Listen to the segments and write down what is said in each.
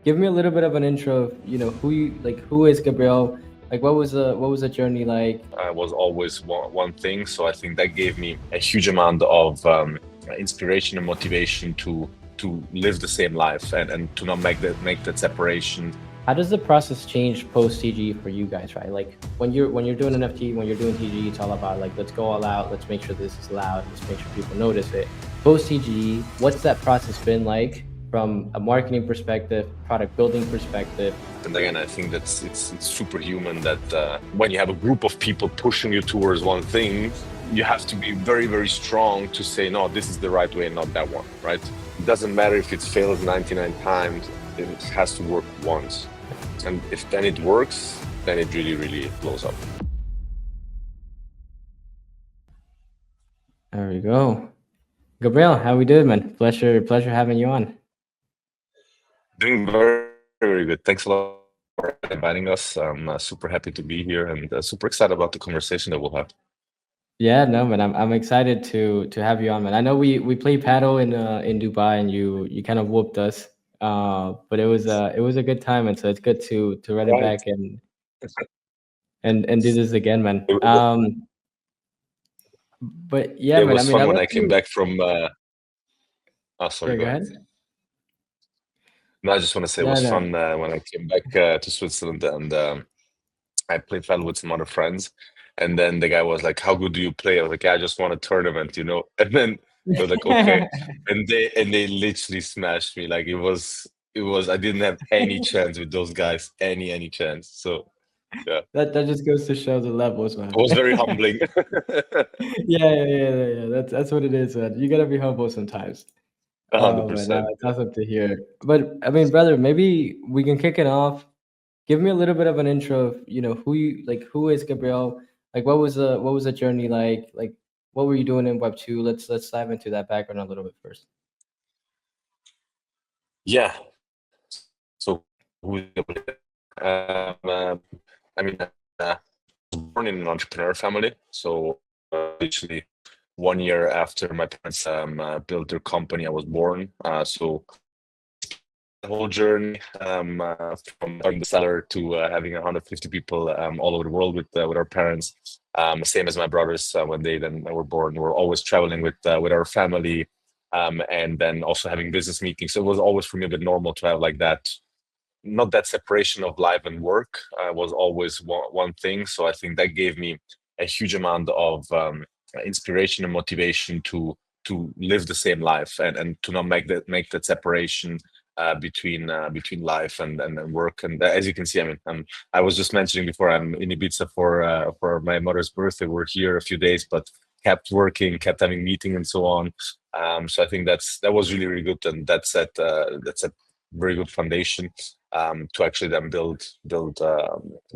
give me a little bit of an intro of, who is Gabriele? Like, what was the journey like? Was always one thing. So I think that gave me a huge amount of inspiration and motivation to live the same life and to not make that separation. How does the process change post TG for you guys, right? Like when you're doing NFT, when you're doing TG, it's all about like, let's go all out, let's make sure this is loud, let's make sure people notice it. Post TG, what's that process been like from a marketing perspective, product building perspective? And again, I think it's superhuman that when you have a group of people pushing you towards one thing, you have to be very, very strong to say, no, this is the right way and not that one, right? It doesn't matter if it fails 99 times, it has to work once. And if then it works, then it really, really blows up. There we go. Gabriele, how we doing, man? Pleasure having you on. Doing very, very good. Thanks a lot for inviting us. I'm super happy to be here and super excited about the conversation that we'll have. Yeah, no, man, I'm excited to have you on, man. I know we played paddle in Dubai and you kind of whooped us. But it was a good time, and so it's good to run it Right. back and do this again, man. But yeah, It man, I was mean, fun I'd when love I came to. back from. Oh, sorry, Yeah, go go ahead. ahead. No, I just want to say it Yeah, was no. fun when I came back to Switzerland and I played paddle with some other friends. And then the guy was like, "How good do you play?" I was like, "Yeah, I just won a tournament, you know." And then they were like, "Okay," and they literally smashed me. Like it was. I didn't have any chance with those guys, any chance. So yeah, That just goes to show the levels, it man. was very humbling. Yeah. That's what it is, man. You gotta be humble sometimes. Oh man, no, 100%. it's awesome to hear. But I mean, brother, maybe we can kick it off. Give me a little bit of an intro of, who is Gabriele? Like what was the journey like? Like what were you doing in Web 2? Let's dive into that background a little bit first. Yeah. So who is Gabriele? I mean, born in an entrepreneur family. So literally 1 year after my parents built their company, I was born. So the whole journey from starting the seller to having 150 people all over the world with our parents. Same as my brothers when they then were born. We're always traveling with our family, and then also having business meetings. So it was always for me a bit normal to have like that, not that separation of life and work was always one thing. So I think that gave me a huge amount of inspiration and motivation to live the same life and to not make that separation between life and work. And as you can see, I mean, I was just mentioning before, I'm in Ibiza for my mother's birthday. We're here a few days, but kept working, kept having meeting and so on. So I think that was really, really good, and that's a very good foundation to actually then build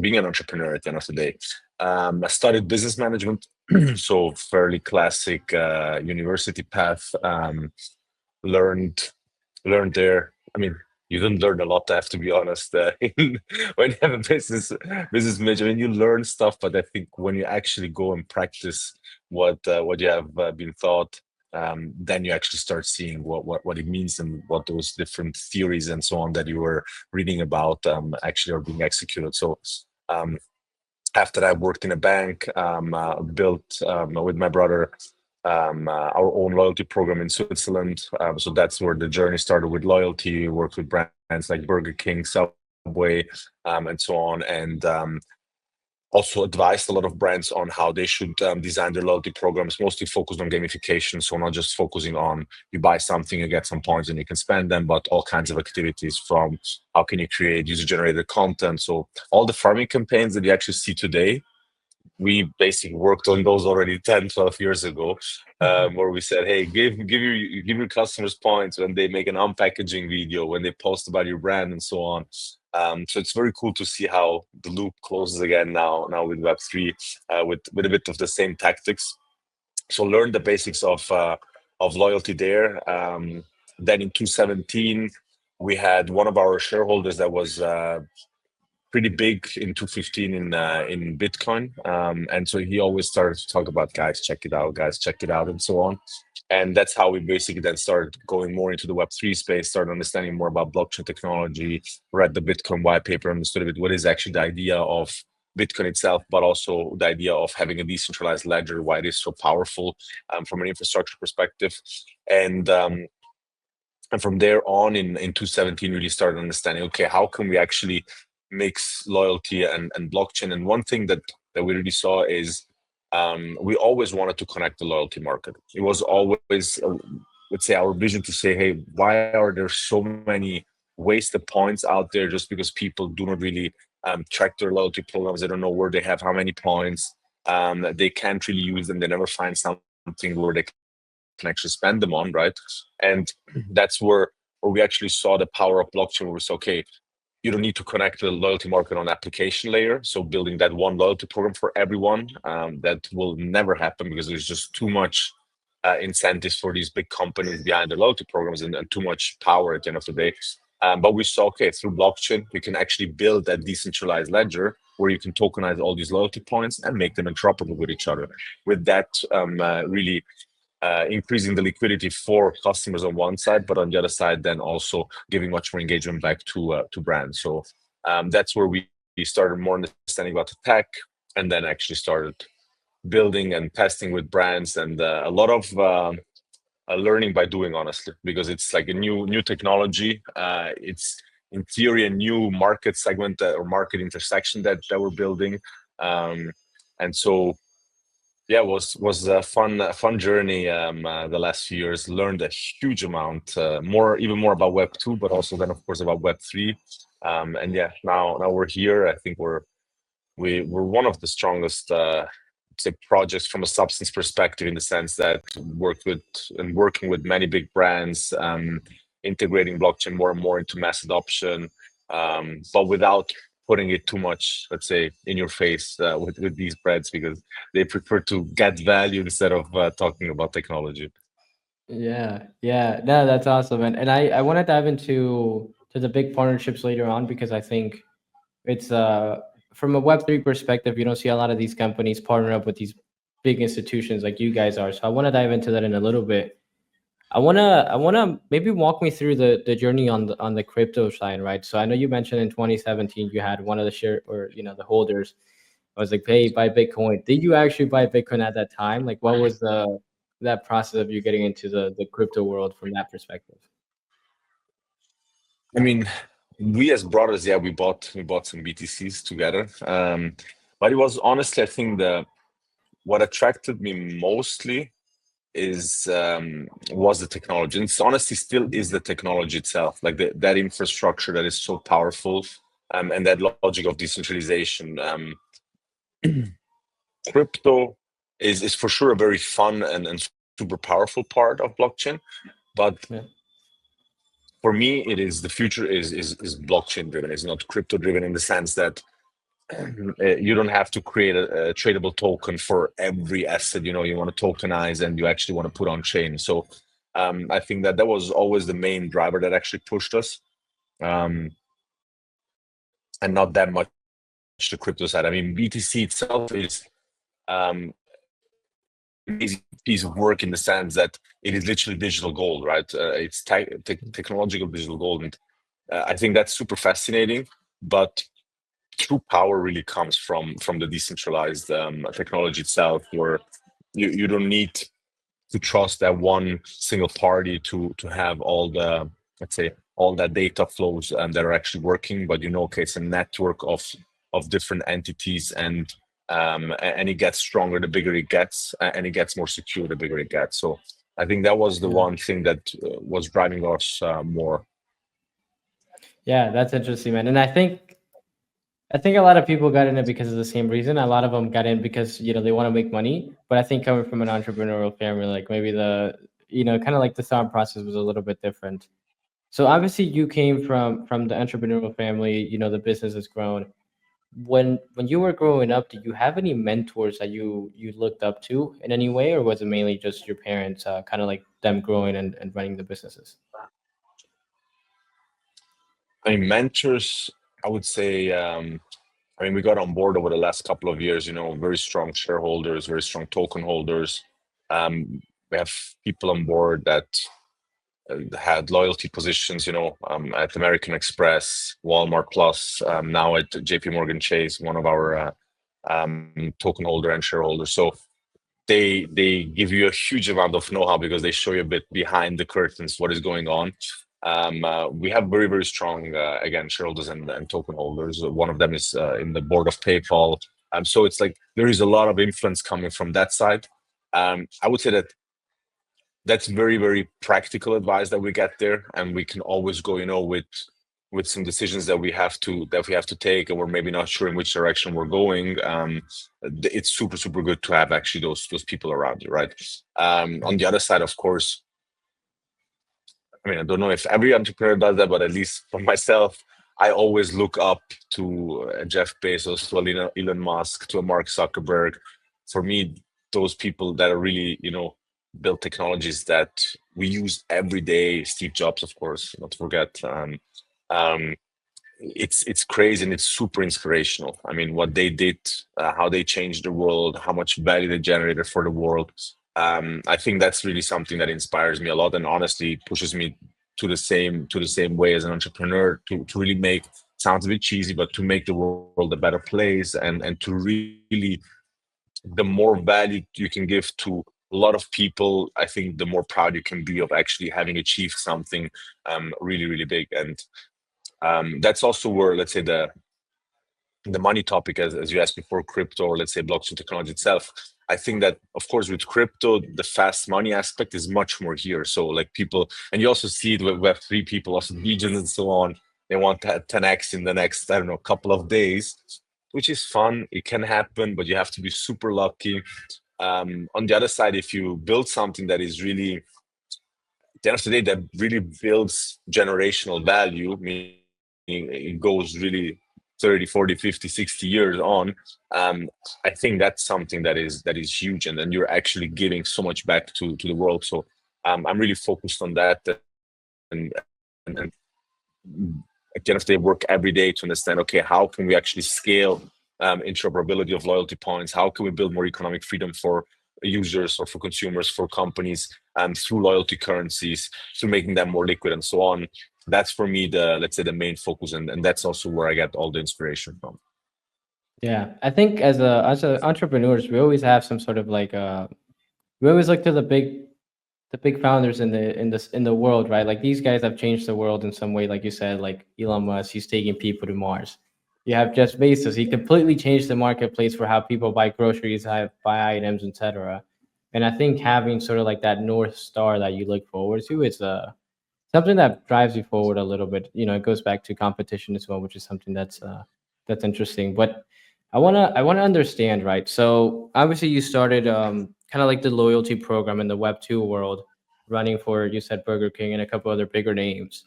being an entrepreneur at the end of the day. I studied business management, so fairly classic university path. Learned learned there. I mean, you didn't learn a lot, I have to be honest. When you have a business major, I mean, you learn stuff, but I think when you actually go and practice what you have been taught, then you actually start seeing what it means and what those different theories and so on that you were reading about actually are being executed. So um, after I worked in a bank, built with my brother our own loyalty program in Switzerland. So that's where the journey started with loyalty. Worked with brands like Burger King, Subway, and so on, and also advised a lot of brands on how they should design their loyalty programs, mostly focused on gamification. So not just focusing on you buy something, you get some points and you can spend them, but all kinds of activities from how can you create user-generated content. So all the farming campaigns that you actually see today, we basically worked on those already 10, 12 years ago, where we said, hey, give your customers points when they make an unpackaging video, when they post about your brand and so on. So it's very cool to see how the loop closes again now with Web3, with a bit of the same tactics. So learn the basics of loyalty there. Then in 2017, we had one of our shareholders that was pretty big in 2015 in Bitcoin, and so he always started to talk about, guys, check it out, and so on. And that's how we basically then started going more into the Web3 space, started understanding more about blockchain technology, read the Bitcoin white paper, understood a bit what is actually the idea of Bitcoin itself, but also the idea of having a decentralized ledger, why it is so powerful from an infrastructure perspective. And from there on in 2017, really started understanding, okay, how can we actually mix loyalty and blockchain? And one thing that we really saw is we always wanted to connect the loyalty market. It was always, let's say, our vision to say, hey, why are there so many wasted points out there just because people do not really track their loyalty programs? They don't know where they have how many points. They can't really use them. They never find something where they can actually spend them on, right? And that's where we actually saw the power of blockchain, where we said, okay, you don't need to connect the loyalty market on application layer. So building that one loyalty program for everyone, that will never happen because there's just too much incentives for these big companies behind the loyalty programs and too much power at the end of the day. But we saw, okay, through blockchain, we can actually build that decentralized ledger where you can tokenize all these loyalty points and make them interoperable with each other. With that, really increasing the liquidity for customers on one side, but on the other side, then also giving much more engagement back to brands. So that's where we started more understanding about the tech, and then actually started building and testing with brands, and a lot of learning by doing, honestly, because it's like a new technology. It's in theory a new market segment or market intersection that we're building, and so yeah, was a fun journey. The last few years, learned a huge amount, even more about Web 2, but also then of course about Web 3. And yeah, now we're here. I think we're one of the strongest say projects from a substance perspective, in the sense that working with many big brands, integrating blockchain more and more into mass adoption, but without putting it too much, let's say, in your face with these brands, because they prefer to get value instead of talking about technology. Yeah, yeah, no, that's awesome, and I want to dive into the big partnerships later on, because I think it's from a Web3 perspective, you don't see a lot of these companies partner up with these big institutions like you guys are. So I want to dive into that in a little bit. I wanna maybe walk me through the journey on the crypto side, right? So I know you mentioned in 2017 you had one of the share, or the holders. I was like, hey, buy Bitcoin. Did you actually buy Bitcoin at that time? Like, what was that process of you getting into the crypto world from that perspective? I mean, we as brothers, yeah, we bought some BTCs together, but it was honestly, I think what attracted me mostly was the technology, and it's honestly still is the technology itself, like that infrastructure that is so powerful, and that logic of decentralization. Crypto is for sure a very fun and super powerful part of blockchain, but Yeah. for me, it is the future is blockchain driven. It's not crypto driven, in the sense that you don't have to create a tradable token for every asset you want to tokenize and you actually want to put on chain. So I think that was always the main driver that actually pushed us, and not that much the crypto side. I mean, BTC itself is amazing piece of work, in the sense that it is literally digital gold, right? It's technological digital gold, and I think that's super fascinating. But true power really comes from the decentralized technology itself, where you don't need to trust that one single party to have all the, let's say, all that data flows that are actually working, but okay, it's a network of different entities, and it gets stronger the bigger it gets, and it gets more secure the bigger it gets. So I think that was the Yeah. one thing that was driving us more. Yeah, that's interesting, man. And I think a lot of people got in it because of the same reason. A lot of them got in because they want to make money. But I think coming from an entrepreneurial family, like maybe kind of like the thought process was a little bit different. So obviously you came from the entrepreneurial family. The business has grown. When you were growing up, did you have any mentors that you looked up to in any way, or was it mainly just your parents, kind of like them growing and running the businesses? I mean, mentors, I would say, I mean, we got on board over the last couple of years, very strong shareholders, very strong token holders. we have people on board that had loyalty positions, at American Express, Walmart Plus, now at JP Morgan Chase, one of our token holder and shareholders. So they give you a huge amount of know-how because they show you a bit behind the curtains what is going on. We have very, very strong, again, shareholders and token holders. One of them is in the board of PayPal. So it's like there is a lot of influence coming from that side. I would say that that's very, very practical advice that we get there, and we can always go, with some decisions that we have to take, and we're maybe not sure in which direction we're going. It's super, super good to have actually those people around you, right? On the other side, of course, I mean, I don't know if every entrepreneur does that, but at least for myself, I always look up to Jeff Bezos, to Elon Musk, to a Mark Zuckerberg. For me, those people that are really, build technologies that we use every day. Steve Jobs, of course, not to forget. It's crazy and it's super inspirational. I mean, what they did, how they changed the world, how much value they generated for the world. I think that's really something that inspires me a lot, and honestly pushes me to the same way as an entrepreneur to really make, sounds a bit cheesy, but to make the world a better place, and to really, the more value you can give to a lot of people, I think the more proud you can be of actually having achieved something really, really big. And that's also where, let's say, the money topic, as you asked before, crypto, or let's say blockchain technology itself. I think that, of course, with crypto, the fast money aspect is much more here. So like people, and you also see it with Web3 people, also regions and so on, they want to 10x in the next, I don't know, couple of days, which is fun. It can happen, but you have to be super lucky. On the other side, if you build something that is really, at the end of the day, that really builds generational value, meaning it goes really 30, 40, 50, 60 years on, I think that's something that is huge, and then you're actually giving so much back to the world. So I'm really focused on that, and at the end of the day, work every day to understand, okay, how can we actually scale interoperability of loyalty points? How can we build more economic freedom for users or for consumers, for companies, through loyalty currencies, through making them more liquid and so on? That's for me let's say the main focus, and that's also where I get all the inspiration from. Yeah, I think as a entrepreneurs, we always have some sort of like we always look to the big founders in the world, right? Like these guys have changed the world in some way, like you said, like Elon Musk, he's taking people to Mars. You have Jeff Bezos, he completely changed the marketplace for how people buy groceries, buy items, etc. And I think having sort of like that North Star that you look forward to is something that drives you forward a little bit. It goes back to competition as well, which is something that's interesting. But I wanna understand, right? So obviously you started kind of like the loyalty program in the Web2 world, running for, you said, Burger King and a couple other bigger names.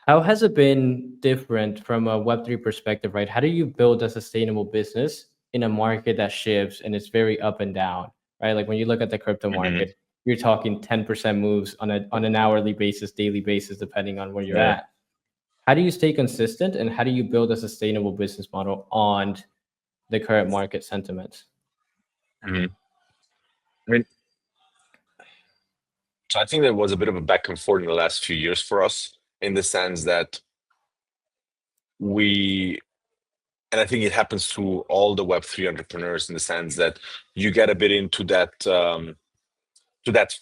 How has it been different from a Web3 perspective, right? How do you build a sustainable business in a market that shifts and it's very up and down, right? Like when you look at the crypto Hmm. market, you're talking 10% moves on an hourly basis, daily basis, depending on where you're Yeah. at. How do you stay consistent, and how do you build a sustainable business model on the current market sentiment? Hmm. I mean, so I think there was a bit of a back and forth in the last few years for us, in the sense that we, and I think it happens to all the Web3 entrepreneurs, in the sense that you get a bit into that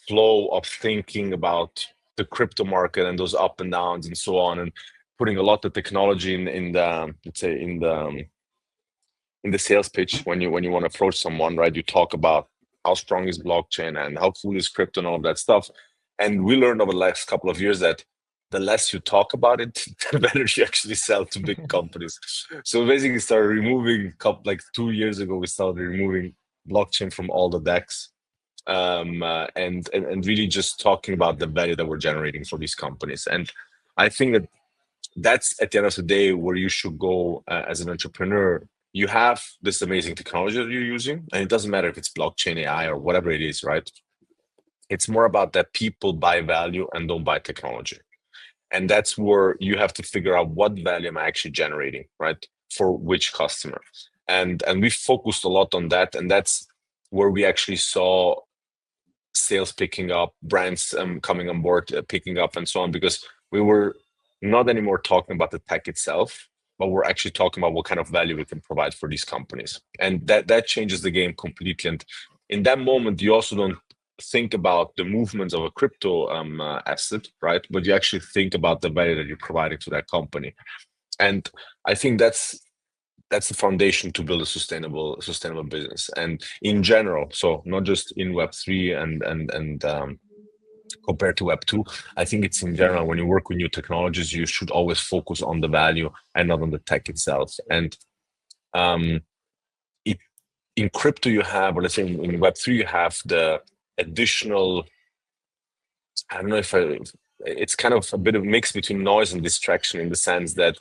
flow of thinking about the crypto market and those up and downs and so on, and putting a lot of technology in the, let's say, in the sales pitch. When you want to approach someone, right, you talk about how strong is blockchain and how cool is crypto and all of that stuff. And we learned over the last couple of years that the less you talk about it, the better you actually sell to big companies. So basically started removing, like 2 years ago, we started removing blockchain from all the decks, and really just talking about the value that we're generating for these companies. And I think that that's, at the end of the day, where you should go as an entrepreneur. You have this amazing technology that you're using, and it doesn't matter if it's blockchain, AI, or whatever it is, right? It's more about that people buy value and don't buy technology. And that's where you have to figure out what value am I actually generating, right? For which customer. And we focused a lot on that. And that's where we actually saw sales picking up, brands coming on board, picking up, and so on, because we were not anymore talking about the tech itself, but we're actually talking about what kind of value we can provide for these companies, and that changes the game completely. And in that moment, you also don't think about the movements of a crypto asset, right? But you actually think about the value that you're providing to that company, and I think that's the foundation to build a sustainable business, and in general. So not just in Web3 and compared to Web2, I think it's in general, when you work with new technologies, you should always focus on the value and not on the tech itself. And in crypto you have, or let's say in Web3, you have the additional, I don't know if it's kind of a bit of mix between noise and distraction, in the sense that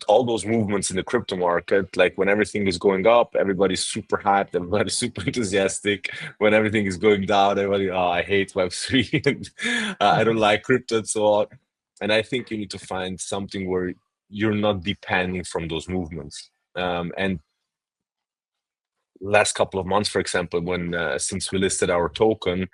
all those movements in the crypto market, like when everything is going up, everybody's super hyped, everybody's super enthusiastic. When everything is going down, everybody, oh, I hate Web3, and I don't like crypto, and so on. And I think you need to find something where you're not depending from those movements. And last couple of months, for example, when since we listed our token,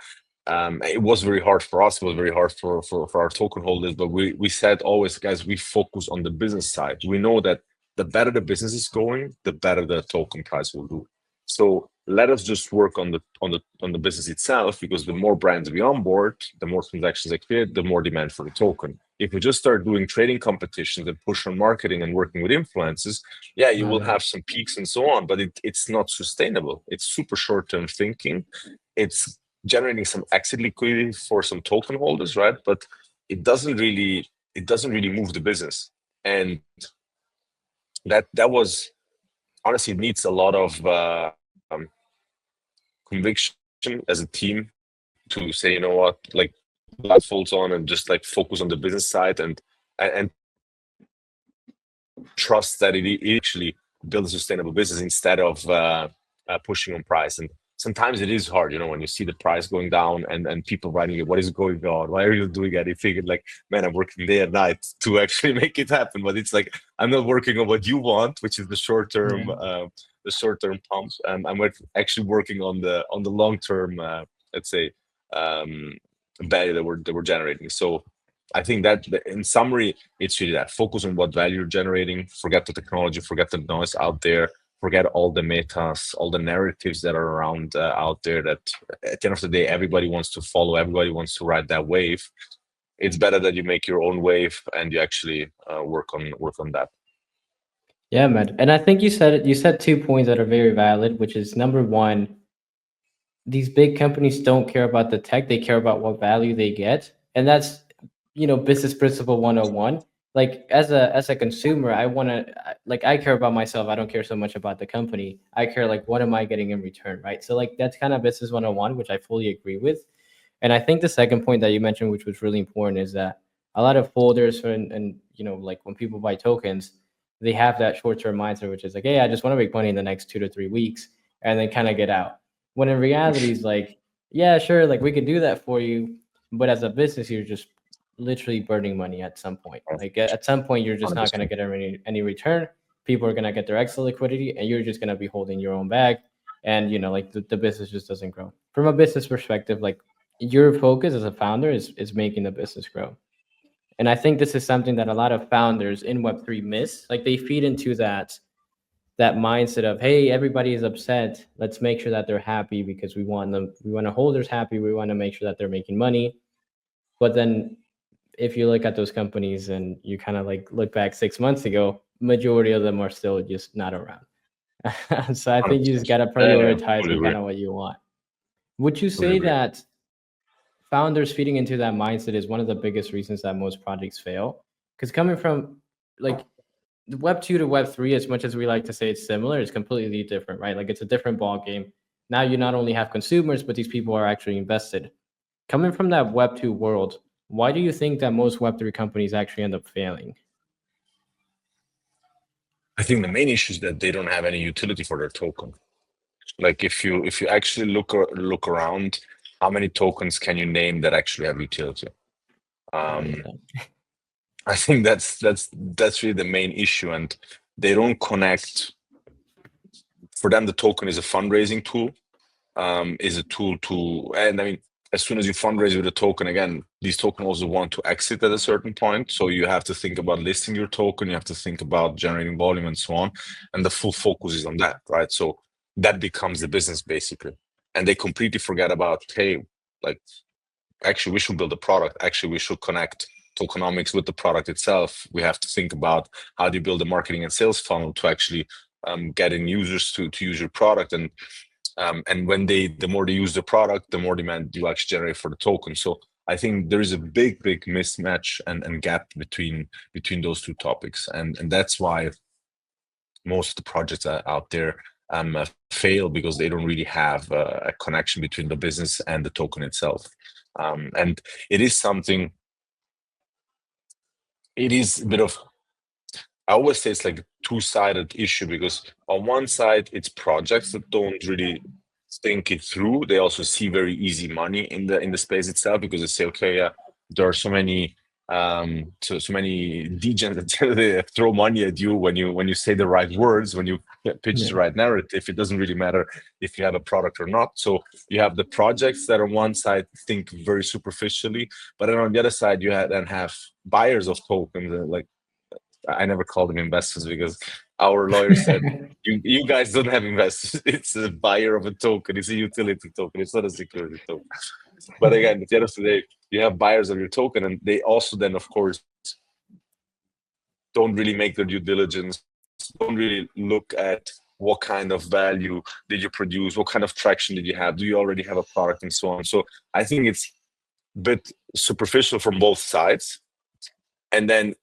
it was very hard for us. It was very hard for our token holders. But we said always, guys, we focus on the business side. We know that the better the business is going, the better the token price will do. So let us just work on the business itself, because the more brands we onboard, the more transactions they create, the more demand for the token. If we just start doing trading competitions and push on marketing and working with influencers, yeah, you will have some peaks and so on, but it's not sustainable. It's super short-term thinking. It's generating some exit liquidity for some token holders, right? But it doesn't really move the business. And that was, honestly, it needs a lot of conviction as a team to say, you know what, like, blindfolds on and just like focus on the business side, and trust that it actually builds a sustainable business, instead of pushing on price. And sometimes it is hard, when you see the price going down and people writing, what is going on? Why are you doing anything? And like, man, I'm working day and night to actually make it happen. But it's like, I'm not working on what you want, which is the short term, pump. I'm actually working on the long term, let's say, value that we're generating. So I think that in summary, it's really that: focus on what value you're generating, forget the technology, forget the noise out there, forget all the metas, all the narratives that are around out there, that at the end of the day, everybody wants to follow, everybody wants to ride that wave. It's better that you make your own wave and you actually work on that. Yeah, man. And I think you said 2 points that are very valid, which is, number one, these big companies don't care about the tech, they care about what value they get. And that's, business principle 101. Like, as a consumer, I care about myself. I don't care so much about the company. I care, like, what am I getting in return, right? So like, that's kind of business 101, which I fully agree with. And I think the second point that you mentioned, which was really important, is that a lot of holders and like, when people buy tokens, they have that short-term mindset, which is like, hey, I just want to make money in the next 2 to 3 weeks, and then kind of get out. When in reality, is like, yeah, sure, like, we can do that for you, but as a business, you're just literally burning money at some point. Like, at some point, you're just not going to get any return. People are going to get their extra liquidity, and you're just going to be holding your own bag, and like, the business just doesn't grow. From a business perspective, like, your focus as a founder is making the business grow. And I think this is something that a lot of founders in Web3 miss. Like, they feed into that mindset of, hey, everybody is upset, let's make sure that they're happy, because we want holders happy, we want to make sure that they're making money. But then if you look at those companies and you kind of like look back 6 months ago, majority of them are still just not around. So I think you just got to prioritize kind of what you want. Would you say that founders feeding into that mindset is one of the biggest reasons that most projects fail? Because coming from, like, Web 2 to Web 3, as much as we like to say it's similar, it's completely different, right? Like, it's a different ball game. Now you not only have consumers, but these people are actually invested. Coming from that Web 2 world, why do you think that most Web 3 companies actually end up failing? I think the main issue is that they don't have any utility for their token. Like, if you actually look around, how many tokens can you name that actually have utility? I think that's really the main issue, and they don't connect. For them, the token is a fundraising tool, is a tool to, and I mean, as soon as you fundraise with a token, again, these tokens also want to exit at a certain point. So you have to think about listing your token, you have to think about generating volume and so on. And the full focus is on that, right? So that becomes the business basically. And they completely forget about, hey, like, actually, we should build a product. Actually, we should connect tokenomics with the product itself. We have to think about how do you build a marketing and sales funnel to actually getting users to use your product. And when the more they use the product, the more demand you actually generate for the token. So I think there is a big mismatch and gap between those two topics, and that's why most of the projects out there fail, because they don't really have a connection between the business and the token itself. And it is something. It is a bit of. I always say it's like a two-sided issue, because on one side it's projects that don't really think it through. They also see very easy money in the space itself, because they say, okay, yeah, there are so many so many degens that they throw money at you when you say the right words, when you pitch the right narrative. It doesn't really matter if you have a product or not. So you have the projects that on one side think very superficially, but then on the other side you then have buyers of tokens, like, I never called them investors, because our lawyer said, you guys don't have investors. It's a buyer of a token. It's a utility token. It's not a security token. But again, at the end of the day, you have buyers of your token, and they also then, of course, don't really make their due diligence, don't really look at what kind of value did you produce, what kind of traction did you have, do you already have a product, and so on. So I think it's a bit superficial from both sides. And then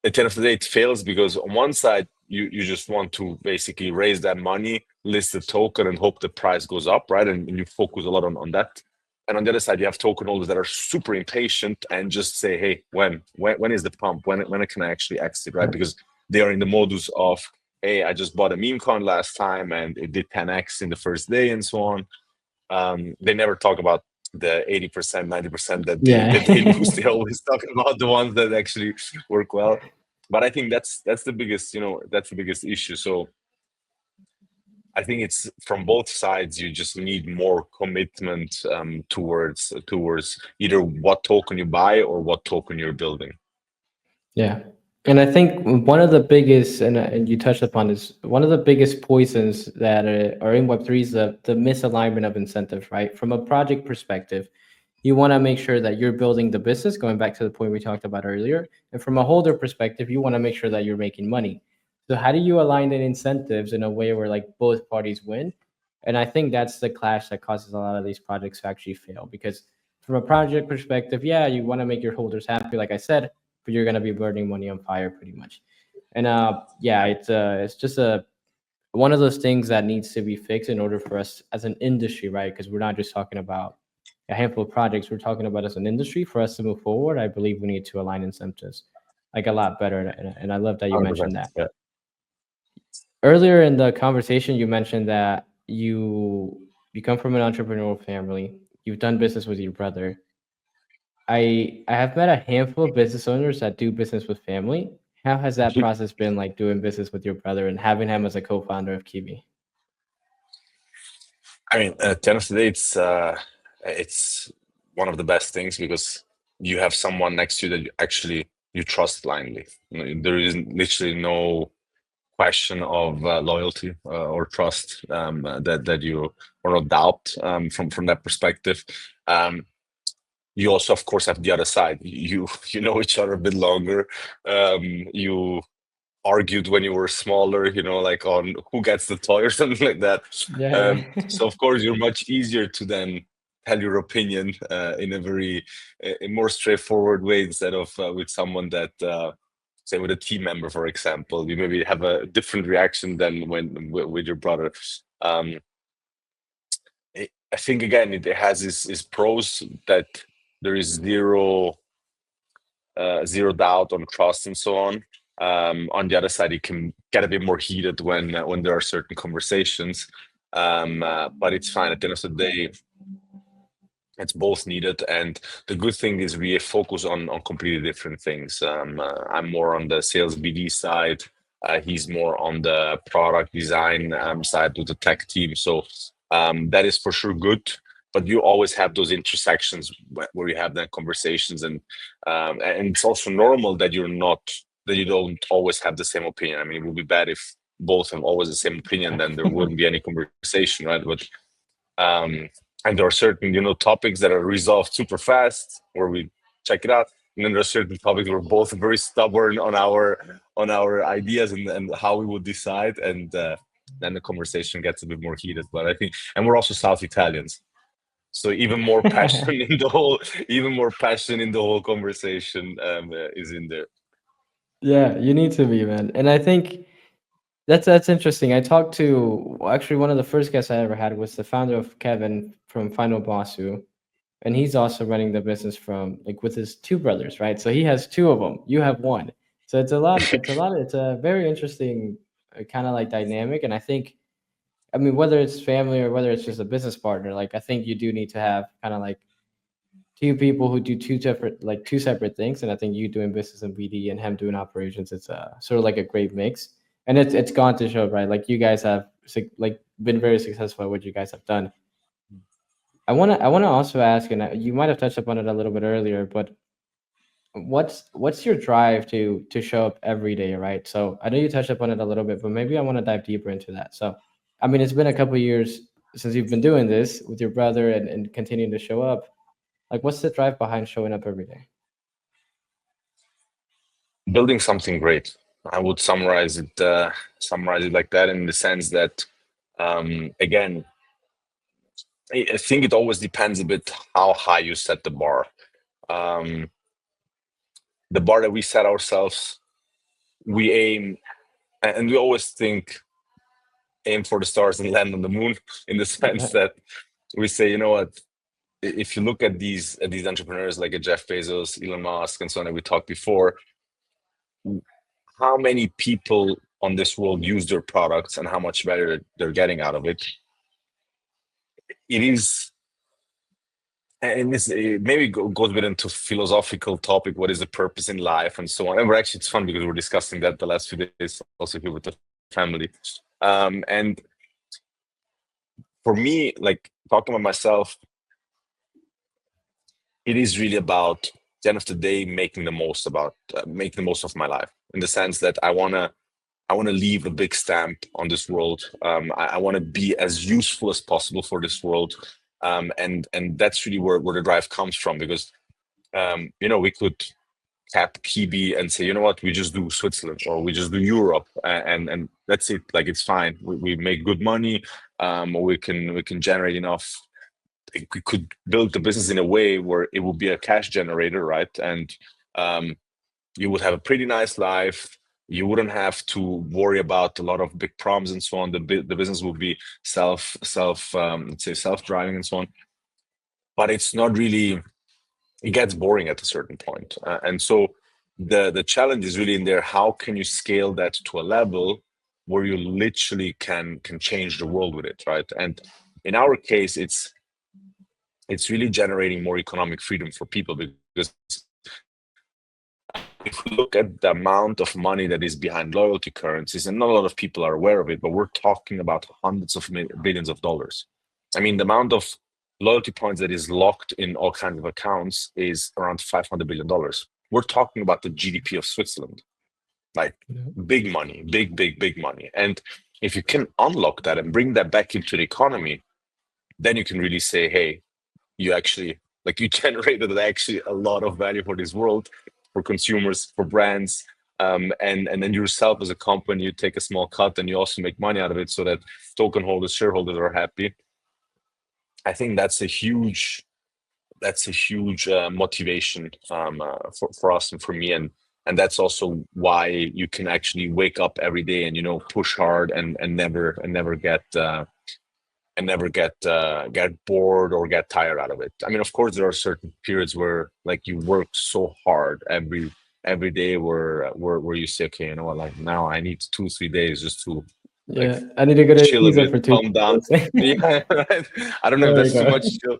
at the end of the day, it fails because on one side, you just want to basically raise that money, list the token, and hope the price goes up, right? And you focus a lot on that. And on the other side, you have token holders that are super impatient and just say, hey, when is the pump? When can I actually exit, right? Because they are in the modus of, hey, I just bought a meme coin last time and it did 10x in the first day and so on. They never talk about the 80%, 90% that they lose. They always talk about the ones that actually work well. But I think that's the biggest, that's the biggest issue. So I think it's from both sides. You just need more commitment towards either what token you buy or what token you're building. Yeah. And I think one of the biggest, and you touched upon this, one of the biggest poisons that are in Web3 is the misalignment of incentives, right? From a project perspective, you want to make sure that you're building the business, going back to the point we talked about earlier. And from a holder perspective, you want to make sure that you're making money. So how do you align the incentives in a way where like both parties win? And I think that's the clash that causes a lot of these projects to actually fail, because from a project perspective, yeah, you want to make your holders happy, like I said, but you're gonna be burning money on fire pretty much. And yeah, it's just a one of those things that needs to be fixed in order for us as an industry, right? Because we're not just talking about a handful of projects, we're talking about as an industry. For us to move forward, I believe we need to align incentives like a lot better. And I love that you 100%, mentioned that. yeah. Earlier in the conversation, you mentioned that you come from an entrepreneurial family. You've done business with your brother. I have met a handful of business owners that do business with family. How has that process been, like doing business with your brother and having him as a co-founder of Qiibee? I mean, at the end of the day, it's one of the best things, because you have someone next to you that you trust blindly. There is literally no question of loyalty or trust that you, or no doubt from that perspective. You also, of course, have the other side. You know each other a bit longer. You argued when you were smaller, like on who gets the toy or something like that. Yeah. So of course, you're much easier to then tell your opinion in a very a more straightforward way, instead of with someone that say with a team member, for example, you maybe have a different reaction than when with your brother. I think again it has its pros, that there is zero doubt on trust and so on. On the other side, it can get a bit more heated when there are certain conversations, but it's fine. At the end of the day, it's both needed, and the good thing is we focus on completely different things. I'm more on the sales BD side. He's more on the product design side with the tech team. So that is for sure good. but you always have those intersections where you have that conversations, and it's also normal that you don't always have the same opinion. I mean, it would be bad if both have always the same opinion, then there wouldn't be any conversation, right? But and there are certain, topics that are resolved super fast where we check it out, and then there are certain topics where we're both very stubborn on our ideas and how we would decide, and then the conversation gets a bit more heated. But I think, and we're also South Italians, so even more passion in the whole conversation is in there. Yeah, you need to be, man. And I think that's interesting. I talked to, well, actually, one of the first guests I ever had was the founder of Kevin from Final Bossu, and he's also running the business from, like, with his two brothers, right? So he has two of them. You have one. So it's a lot. It's a lot. It's a very interesting kind of like dynamic. And I think, I mean, whether it's family or whether it's just a business partner, like I think you do need to have kind of like two people who do two separate things. And I think you doing business and BD and him doing operations, it's sort of like a great mix. And it's gone to show, right? Like you guys have like been very successful at what you guys have done. I wanna also ask, and you might have touched upon it a little bit earlier, but what's your drive to show up every day, right? So I know you touched upon it a little bit, but maybe I want to dive deeper into that. So, I mean, it's been a couple of years since you've been doing this with your brother and continuing to show up. Like, what's the drive behind showing up every day? Building something great. I would summarize it like that, in the sense that again, I think it always depends a bit how high you set the bar. The bar that we set ourselves, we aim, and we always think aim for the stars and land on the moon, in the sense that we say, you know what, if you look at these entrepreneurs like Jeff Bezos, Elon Musk, and so on that we talked before, how many people on this world use their products and how much value they're getting out of it. It is, and this maybe goes a bit into philosophical topic, what is the purpose in life and so on. And it's fun because we're discussing that the last few days also here with the family. And for me, like talking about myself, it is really about, at the end of the day, making the most of my life, in the sense that I want to leave a big stamp on this world. I want to be as useful as possible for this world. And that's really where the drive comes from, because we could cap Qiibee and say, you know what, we just do Switzerland or we just do Europe, and that's it. Like, it's fine. We make good money, or we can generate enough. We could build the business in a way where it will be a cash generator, right? And you would have a pretty nice life. You wouldn't have to worry about a lot of big problems and so on. The business will be let's say self-driving and so on. But it's not really. It gets boring at a certain point, and so the challenge is really in there. How can you scale that to a level where you literally can change the world with it, right? And in our case, it's really generating more economic freedom for people, because if we look at the amount of money that is behind loyalty currencies, and not a lot of people are aware of it, but we're talking about hundreds of billions of dollars. I mean, the amount of loyalty points that is locked in all kinds of accounts is around $500 billion. We're talking about the GDP of Switzerland, like big money, big money. And if you can unlock that and bring that back into the economy, then you can really say, hey, you actually, like, you generated actually a lot of value for this world, for consumers, for brands, and then yourself as a company, you take a small cut and you also make money out of it, so that token holders, shareholders are happy. I think that's a huge motivation for us and for me, and that's also why you can actually wake up every day and push hard and never get bored or get tired out of it. I mean, of course, there are certain periods where, like, you work so hard every day where you say, okay, you know what, like, now I need 2-3 days just to, Yeah, I need to go to chill a Ibiza bit, for 2 calm down. days. Yeah, right. I don't know if There we that's too go. much chill.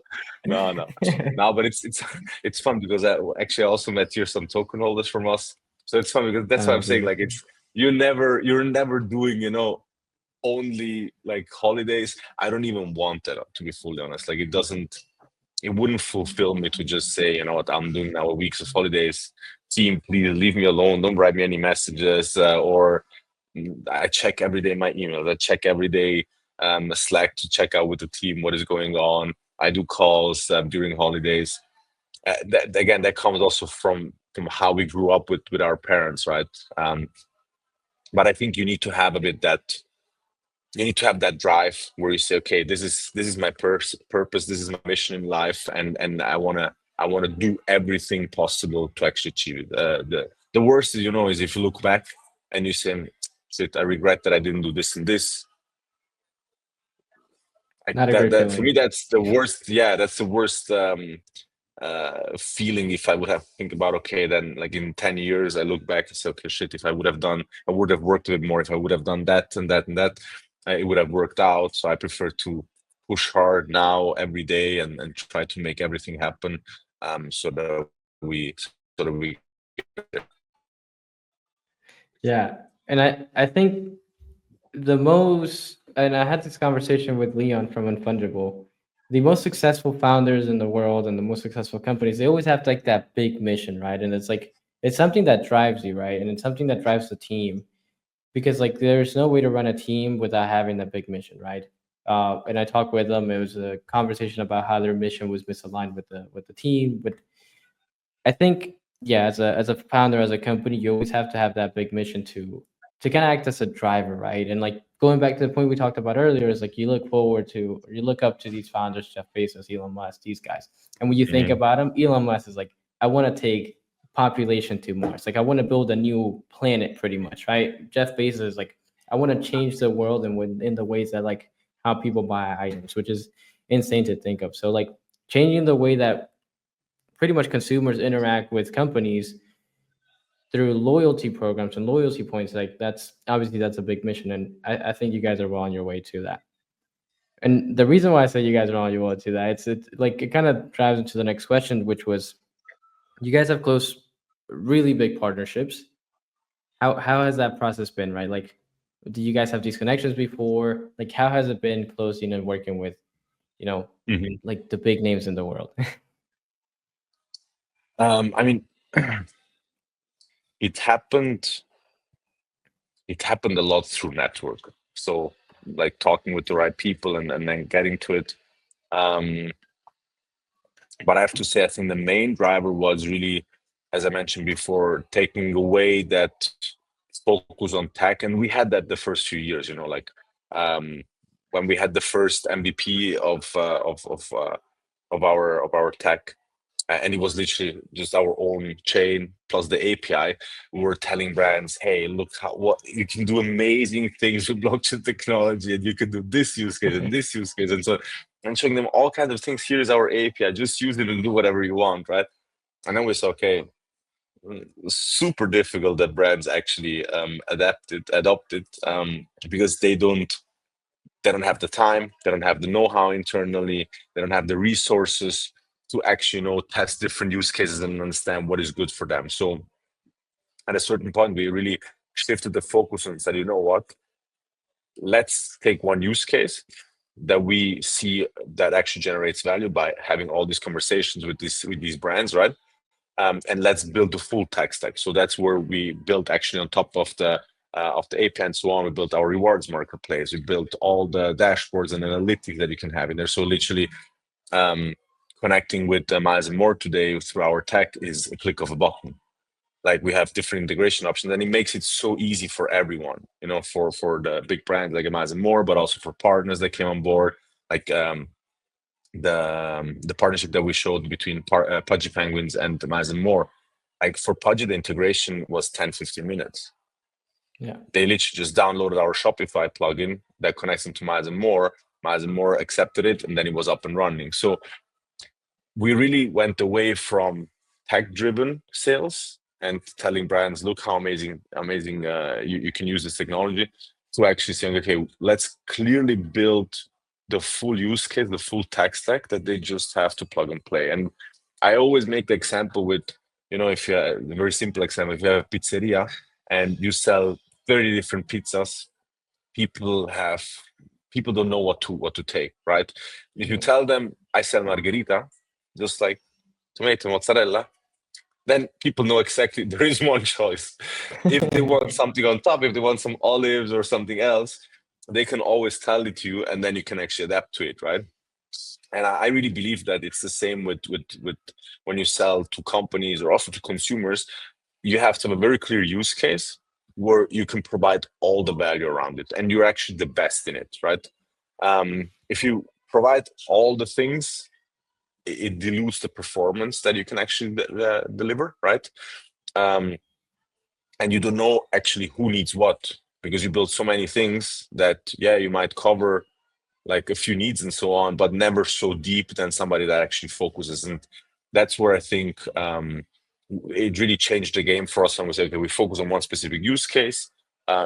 No, but it's fun, because I also met here some token holders from us. So it's fun, because that's why I'm saying, like, Beautiful. it's you're never doing only like holidays. I don't even want that, to be fully honest. Like it wouldn't fulfill me to just say, you know what, I'm doing now a weeks of holidays. Team, please leave me alone. Don't write me any messages. Or I check every day my emails. I check every day Slack to check out with the team what is going on. I do calls during holidays. That comes also from how we grew up with our parents, right? But I think you need to have a bit that you need to have that drive where you say, okay, this is my purpose, this is my mission in life, and I wanna do everything possible to actually achieve it. The worst is, is if you look back and you say, shit, I regret that I didn't do this and this. Not a great That for me, feeling. that's the worst. Yeah, that's the worst feeling. If I would have think about, okay, then like in 10 years I look back and say, okay, shit, if I would have worked a bit more, if I would have done that and that and that, it would have worked out. So I prefer to push hard now every day and try to make everything happen, so that we Yeah. And I think the most, and I had this conversation with Leon from Unfungible, the most successful founders in the world and the most successful companies, they always have like that big mission, right? And it's like, it's something that drives you, right? And it's something that drives the team, because like there's no way to run a team without having that big mission, right? And I talked with them. It was a conversation about how their mission was misaligned with the team. But I think, yeah, as a founder, as a company, you always have to have that big mission to kind of act as a driver, right? And like going back to the point we talked about earlier, is like you look forward to, or you look up to these founders, Jeff Bezos, Elon Musk, these guys. And when you think Mhm. about them, Elon Musk is like, I want to take population to Mars. Like I want to build a new planet, pretty much, right? Jeff Bezos is like, I want to change the world and in the ways that like how people buy items, which is insane to think of. So like changing the way that pretty much consumers interact with companies through loyalty programs and loyalty points, like that's obviously that's a big mission, and I think you guys are well on your way to that. And the reason why I say you guys are on your way to that, it's like it kind of drives into the next question, which was, you guys have close, really big partnerships. How has that process been, right? Like, do you guys have these connections before? Like, how has it been closing and working with, you know, Mhm. like the big names in the world? I mean, it happened. It happened a lot through network. So like talking with the right people and then getting to it. Um, but I have to say, I think the main driver was really, as I mentioned before, taking away that focus on tech. And we had that the first few years, like um, when we had the first MVP of our tech, and it was literally just our own chain plus the API. We were telling brands, "Hey, look what you can do! Amazing things with blockchain technology, and you can do this use case and this use case, and so." And showing them all kinds of things. Here's our API. Just use it and do whatever you want, right? And then we saw, okay, super difficult that brands actually adopt it, because they don't have the time, they don't have the know-how internally, they don't have the resources to actually test different use cases and understand what is good for them. So at a certain point we really shifted the focus and said, you know what, let's take one use case that we see that actually generates value by having all these conversations with these brands, right? And let's build the full tech stack. So that's where we built, actually on top of the API and so on, we built our rewards marketplace. We built all the dashboards and analytics that you can have in there. So literally, connecting with Miles and More today through our tech is a click of a button. Like we have different integration options, and it makes it so easy for everyone. For the big brands like Miles and More, but also for partners that came on board, like the partnership that we showed between Pudgy Penguins and Miles and More. Like for Pudgy, the integration was 10-15 minutes. Yeah. They literally just downloaded our Shopify plugin that connects them to Miles and More. Miles and More accepted it, and then it was up and running. So we really went away from tech-driven sales and telling brands, look how amazing you can use this technology, to actually saying, okay, let's clearly build the full use case, the full tech stack that they just have to plug and play. And I always make the example with, if you a very simple example, if you have a pizzeria and you sell 30 different pizzas, people don't know what to take, right? If you tell them I sell margherita, just like tomato mozzarella, then people know exactly there is one choice. If they want something on top, if they want some olives or something else, they can always tell it to you, and then you can actually adapt to it, right? And I really believe that it's the same with when you sell to companies or also to consumers. You have to have a very clear use case where you can provide all the value around it, and you're actually the best in it, right? If you provide all the things, it dilutes the performance that you can actually deliver, right? And you don't know actually who needs what, because you build so many things that, yeah, you might cover like a few needs and so on, but never so deep than somebody that actually focuses. And that's where I think it really changed the game for us. And we said, okay, we focus on one specific use case.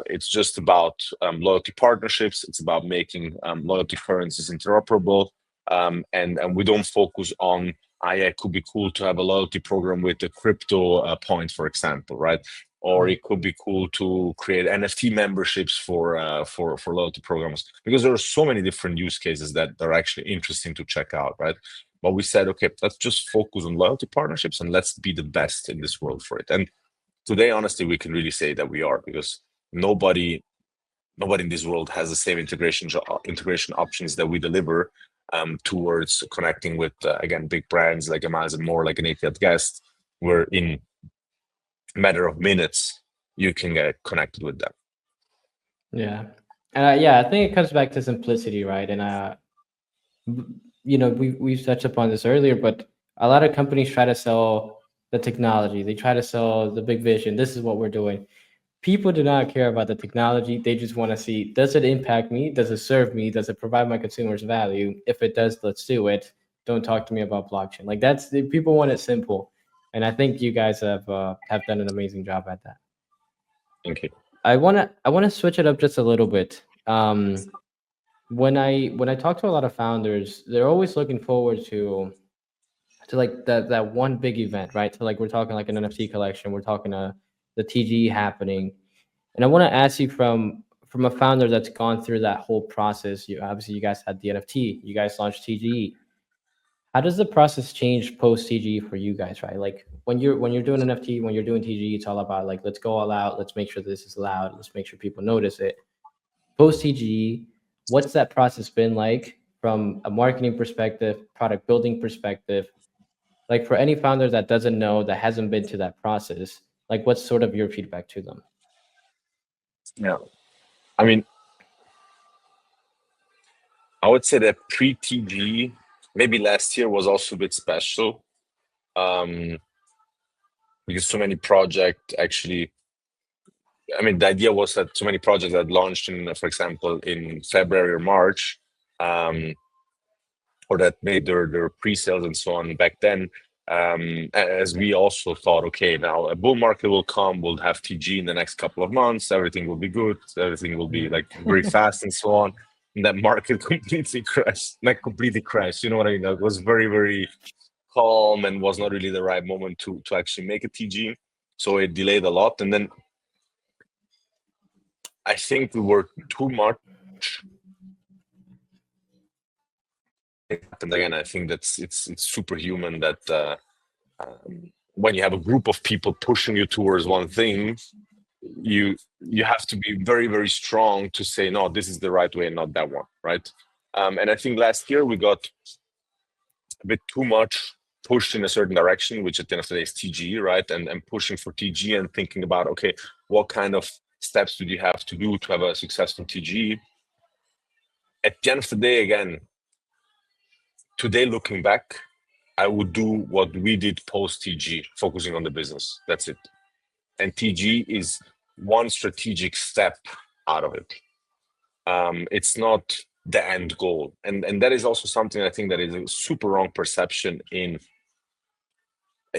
It's just about loyalty partnerships. It's about making loyalty currencies interoperable. And we don't focus on, yeah, it could be cool to have a loyalty program with a crypto point, for example, right? Or it could be cool to create NFT memberships for loyalty programs, because there are so many different use cases that are actually interesting to check out, right? But we said, okay, let's just focus on loyalty partnerships and let's be the best in this world for it. And today, honestly, we can really say that we are, because nobody in this world has the same integration options that we deliver towards connecting with again, big brands like Amazon, more like an ATL guest, where in matter of minutes you can get connected with them. Yeah. Yeah, I think it comes back to simplicity, right? And we've touched upon this earlier, but a lot of companies try to sell the technology. They try to sell the big vision. This is what we're doing. People do not care about the technology. They just want to see, does it impact me? Does it serve me? Does it provide my consumers value? If it does, let's do it. Don't talk to me about blockchain. Like, that's the people want it simple. And I think you guys have done an amazing job at that. Thank you. I wanna switch it up just a little bit. When I talk to a lot of founders, they're always looking forward to like that one big event, right? So like we're talking like an NFT collection, we're talking the TG happening, and I want to ask you from a founder that's gone through that whole process. You obviously, you guys had the NFT, you guys launched TGE. How does the process change post TGE for you guys, right? Like when you're doing NFT, when you're doing TGE, it's all about like, let's go all out, let's make sure this is loud, let's make sure people notice it. Post TGE, what's that process been like from a marketing perspective, product building perspective? Like for any founder that doesn't know, that hasn't been to that process, like what's sort of your feedback to them? Yeah, I mean, I would say that pre-TG, maybe last year was also a bit special, because so many projects actually, I mean, the idea was that so many projects that launched in, for example, in February or March, or that made their pre-sales and so on back then, as we also thought, okay, now a bull market will come, we'll have TG in the next couple of months, everything will be good, everything will be like very fast and so on. And that market completely crashed, like completely crashed. You know what I mean? It was very, very calm and was not really the right moment to actually make a TG. So it delayed a lot. And then I think we were too much. It happened again. I think that's it's superhuman that when you have a group of people pushing you towards one thing, you have to be very, very strong to say, no, this is the right way and not that one, right? And I think last year we got a bit too much pushed in a certain direction, which at the end of the day is TG, right? And pushing for TG and thinking about, okay, what kind of steps do you have to do to have a successful TG? At the end of the day, again, today looking back, I would do what we did post TG, focusing on the business. That's it. And TG is one strategic step out of it. It's not the end goal. And that is also something I think that is a super wrong perception in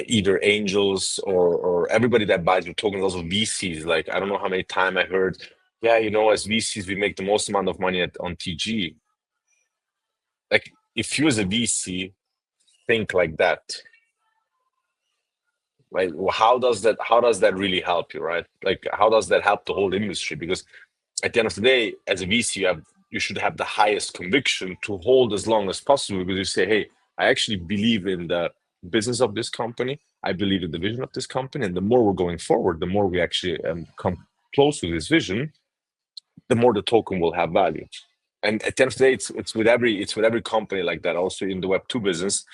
either angels or everybody that buys your tokens, also VCs. Like, I don't know how many times I heard, yeah, as VCs, we make the most amount of money on TG. Like, if you as a VC think like that, like, how does that really help you, right? Like, how does that help the whole industry? Because at the end of the day, as a VC, you should have the highest conviction to hold as long as possible, because you say, hey, I actually believe in the business of this company. I believe in the vision of this company. And the more we're going forward, the more we actually come close to this vision, the more the token will have value. And at the end of the day, it's with every company like that. Also in the Web2 business,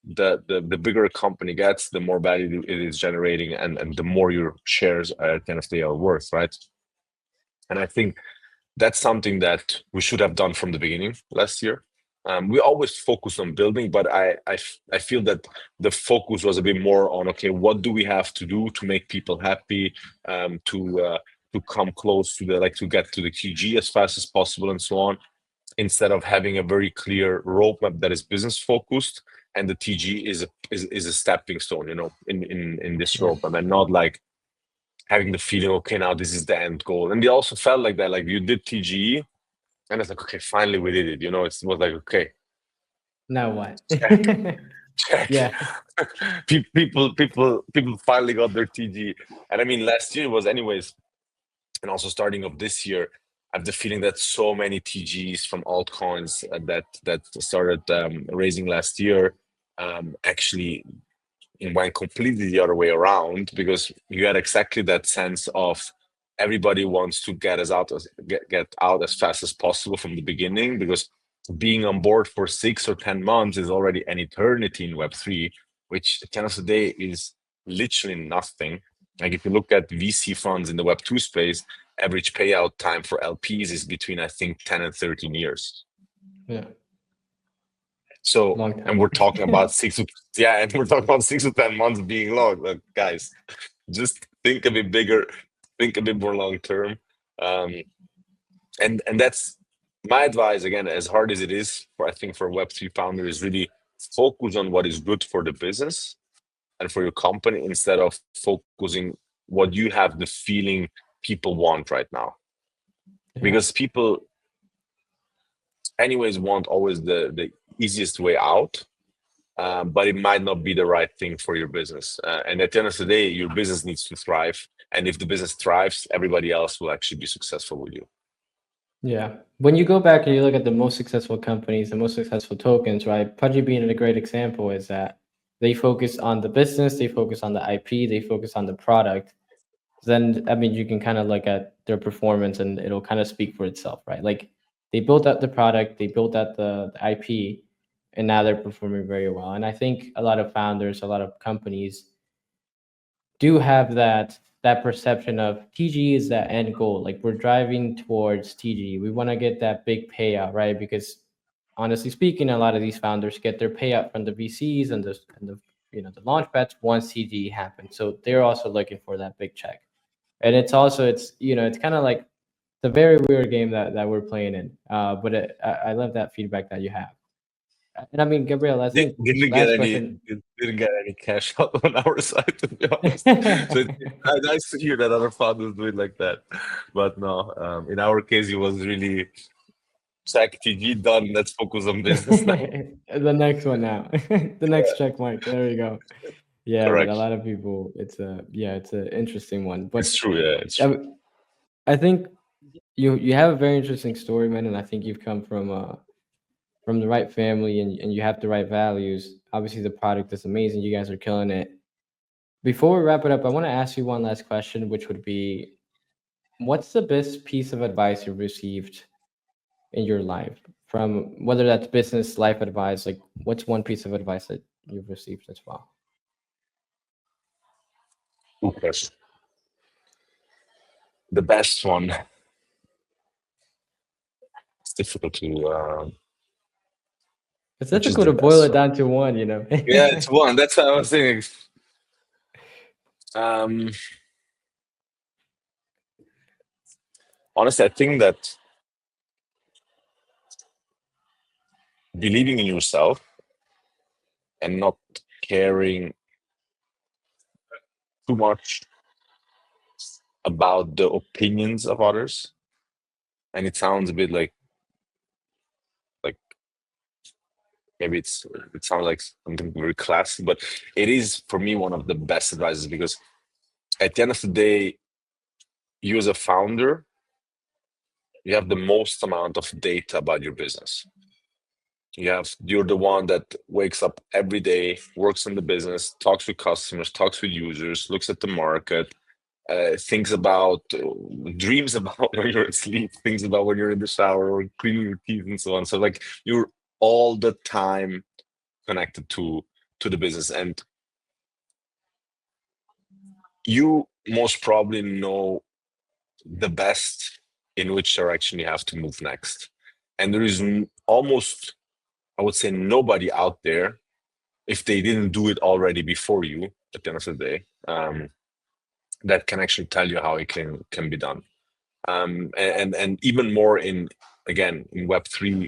the bigger a company gets, the more value it is generating, and the more your shares at the end of the day are worth, right? And I think that's something that we should have done from the beginning last year. We always focused on building, but I feel that the focus was a bit more on, okay, what do we have to do to make people happy, to come close to to get to the TG as fast as possible, and so on, instead of having a very clear roadmap that is business focused, and the TG is a stepping stone, in this roadmap, and not like having the feeling, okay, now this is the end goal. And they also felt like that, like you did TGE, and it's like, okay, finally we did it. It was like, okay, Now what? check. Yeah. People finally got their TG. And I mean, last year was anyways, and also starting of this year, I have the feeling that so many TGs from altcoins that started raising last year actually went completely the other way around, because you had exactly that sense of everybody wants to get out as fast as possible from the beginning, because being on board for 6 or 10 months is already an eternity in Web3, which at the end of the day is literally nothing. Like if you look at VC funds in the Web2 space, average payout time for LPs is between, I think, 10 and 13 years. Yeah. So, Long time. and we're talking about 6 to 10 months being long. Like, guys, just think a bit bigger, think a bit more long term. And that's my advice, again, as hard as it is I think for Web3 founders, is really focus on what is good for the business and for your company, instead of focusing what you have the feeling people want right now. Yeah. Because people anyways want always the easiest way out, but it might not be the right thing for your business. And at the end of the day, your business needs to thrive. And if the business thrives, everybody else will actually be successful with you. Yeah. When you go back and you look at the most successful companies, the most successful tokens, right? Pudgy being a great example is that they focus on the business, they focus on the IP, they focus on the product. Then, I mean, you can kind of look at their performance and it'll kind of speak for itself, right? Like they built out the product, they built out the IP, and now they're performing very well. And I think a lot of founders, a lot of companies do have that perception of TG is that end goal. Like we're driving towards TG. We want to get that big payout, right? Because honestly speaking, a lot of these founders get their payout from the VCs and the the launch pads once TG happens. So they're also looking for that big check. And it's kind of like the very weird game that we're playing in. But I love that feedback that you have. And I mean, Gabriele, I think last question. Didn't get any cash out on our side, to be honest. So it's nice to hear that other founders do it like that. But no, in our case, it was really check TG done. Let's focus on business now. The next one now. The next check mark. There you go. Yeah, Correct. but a lot of people, it's an interesting one. But It's true. Yeah, it's true. I think you have a very interesting story, man, and I think you've come from the right family and you have the right values. Obviously, the product is amazing. You guys are killing it. Before we wrap it up, I want to ask you one last question, which would be, what's the best piece of advice you've received in your life, from whether that's business, life advice? Like, what's one piece of advice that you've received as well? Good question. The best one. It's difficult to. It's Which is difficult the to boil best it one? down to one, Yeah, it's one. That's what I was saying. Honestly, I think that believing in yourself and not caring too much about the opinions of others, and it sounds a bit like maybe it sounds like something very classic, but it is for me one of the best advices, because at the end of the day, you as a founder you have the most amount of data about your business. You're the one that wakes up every day, works in the business, talks with customers, talks with users, looks at the market, thinks about, dreams about when you're asleep, thinks about when you're in the shower or cleaning your teeth and so on. So like you're all the time connected to the business, and you most probably know the best in which direction you have to move next. And there is almost, I would say, nobody out there, if they didn't do it already before you at the end of the day, that can actually tell you how it can be done. And even more in Web3,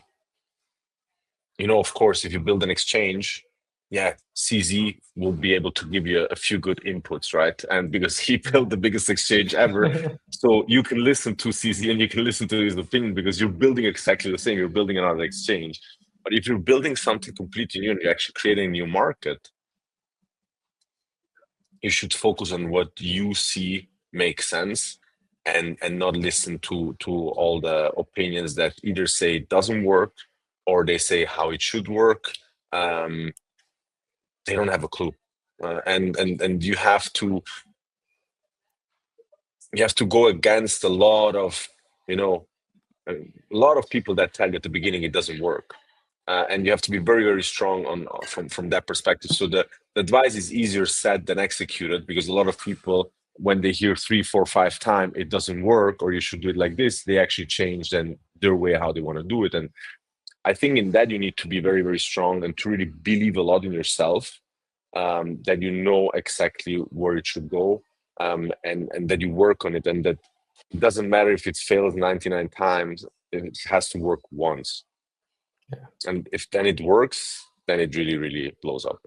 of course, if you build an exchange, CZ will be able to give you a few good inputs, right? And because he built the biggest exchange ever, so you can listen to CZ and you can listen to his opinion because you're building exactly the same. You're building another exchange. But if you're building something completely new and you're actually creating a new market, you should focus on what you see makes sense and not listen to all the opinions that either say it doesn't work or they say how it should work. They don't have a clue, and you have to go against a lot of people that tell you at the beginning it doesn't work, and you have to be very, very strong on from that perspective. So the advice is easier said than executed, because a lot of people, when they hear 3, 4, 5 times it doesn't work or you should do it like this, they actually change then their way how they want to do it. And I think in that you need to be very, very strong and to really believe a lot in yourself, that you know exactly where it should go, and that you work on it, and that it doesn't matter if it fails 99 times, it has to work once. Yeah. And if then it works, then it really, really blows up.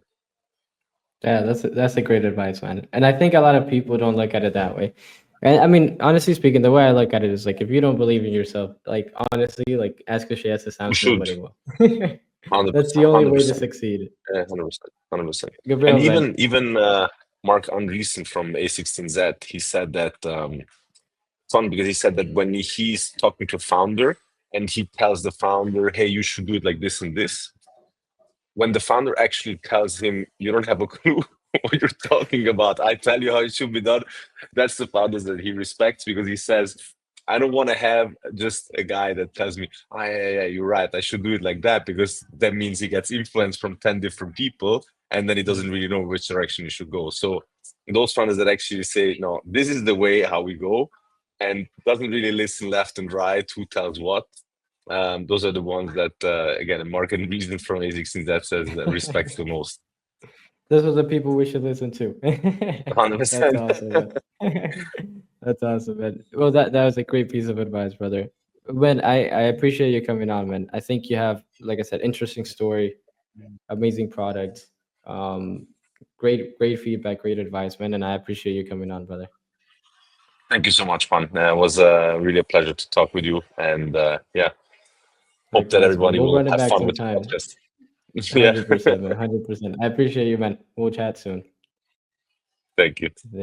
Yeah, that's a great advice, man. And I think a lot of people don't look at it that way. And I mean, honestly speaking, the way I look at it is like, if you don't believe in yourself, like honestly, like as cliche as it You sounds, should. nobody will. 100%, That's the only way to 100%. succeed. 100%, 100%. Gabriele, And man. even Mark Andreessen from A16Z, he said that, fun, because he said that when he's talking to a founder and he tells the founder, hey, you should do it like this and this, when the founder actually tells him, you don't have a clue what you're talking about, I tell you how it should be done, that's the founders that he respects, because he says, I don't want to have just a guy that tells me, yeah, you're right, I should do it like that, because that means he gets influence from 10 different people and then he doesn't really know which direction he should go. So those founders that actually say, no, this is the way how we go, and doesn't really listen left and right who tells what, those are the ones that, again, Mark and Reason from A16 that says that respects the most. Those are the people we should listen to. 100%. That's awesome, man. That's awesome, man. Well, that was a great piece of advice, brother. Man, I appreciate you coming on, man. I think you have, like I said, interesting story, amazing product, great feedback, great advice, man. And I appreciate you coming on, brother. Thank you so much, man. It was really a pleasure to talk with you, and hope that everybody We'll will run it have back fun with the sometime. podcast. 100%, man. 100%. I appreciate you, man. We'll chat soon. Thank you. There.